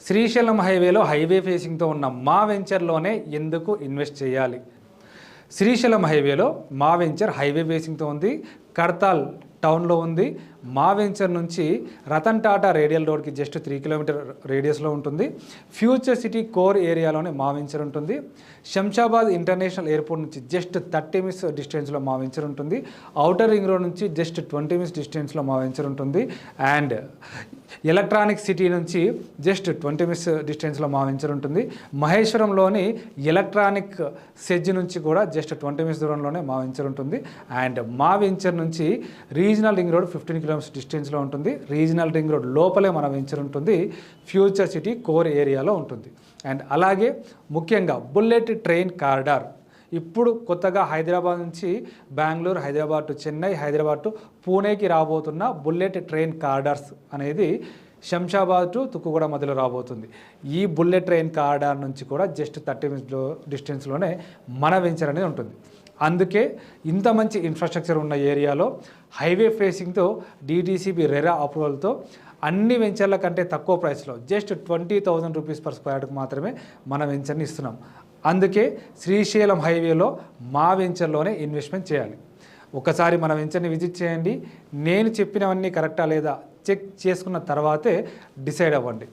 శ్రీశైలం హైవేలో హైవే ఫేసింగ్తో ఉన్న మా వెంచర్లోనే ఎందుకు ఇన్వెస్ట్ చేయాలి? శ్రీశైలం హైవేలో మా వెంచర్ హైవే ఫేసింగ్తో ఉంది. కడతాల్ టౌన్లో ఉంది. మా వెంచర్ నుంచి రతన్ టాటా రేడియల్ రోడ్కి జస్ట్ 3 కిలోమీటర్ రేడియస్లో ఉంటుంది. ఫ్యూచర్ సిటీ కోర్ ఏరియాలోనే మా వెంచర్ ఉంటుంది. శంషాబాద్ ఇంటర్నేషనల్ ఎయిర్పోర్ట్ నుంచి జస్ట్ 30 మినిట్స్ డిస్టెన్స్లో మా వెంచర్ ఉంటుంది. ఔటర్ రింగ్ రోడ్ నుంచి జస్ట్ 20 మినిట్స్ డిస్టెన్స్లో మా వెంచర్ ఉంటుంది. అండ్ ఎలక్ట్రానిక్ సిటీ నుంచి జస్ట్ 20 మినిట్స్ డిస్టెన్స్లో మా వెంచర్ ఉంటుంది. మహేశ్వరంలోని ఎలక్ట్రానిక్ సెజ్ నుంచి కూడా జస్ట్ 20 మినిట్స్ దూరంలోనే మా వెంచర్ ఉంటుంది. అండ్ మా వెంచర్ నుంచి రీజనల్ రింగ్ రోడ్ 15 కిలోమీటర్స్ డిస్టెన్స్లో ఉంటుంది. రీజనల్ రింగ్ రోడ్ లోపలే మన వెంచర్ ఉంటుంది. ఫ్యూచర్ సిటీ కోర్ ఏరియాలో ఉంటుంది. అండ్ అలాగే ముఖ్యంగా బుల్లెట్ ట్రైన్ కారిడార్ ఇప్పుడు కొత్తగా హైదరాబాద్ నుంచి బెంగళూరు, హైదరాబాద్ టు చెన్నై, హైదరాబాద్ టు పూణేకి రాబోతున్న బుల్లెట్ ట్రైన్ కారిడార్స్ అనేది శంషాబాద్ టు తుక్కుగూడ మధ్యలో రాబోతుంది. ఈ బుల్లెట్ ట్రైన్ కారిడార్ నుంచి కూడా జస్ట్ 30 మినిట్స్ డిస్టెన్స్లోనే మన వెంచర్ అనేది ఉంటుంది. అందుకే ఇంత మంచి ఇన్ఫ్రాస్ట్రక్చర్ ఉన్న ఏరియాలో హైవే ఫేసింగ్తో DTCP రెరా అప్రూవల్తో అన్ని వెంచర్ల కంటే తక్కువ ప్రైస్లో జస్ట్ 20,000 రూపీస్ పర్ స్క్వేర్ యార్డ్కి మాత్రమే మన వెంచర్ని ఇస్తున్నాం. అందుకే శ్రీశైలం హైవేలో మా వెంచర్లోనే ఇన్వెస్ట్మెంట్ చేయాలి. ఒకసారి మన వెంచర్ని విజిట్ చేయండి. నేను చెప్పినవన్నీ కరెక్టా లేదా చెక్ చేసుకున్న తర్వాతే డిసైడ్ అవ్వండి.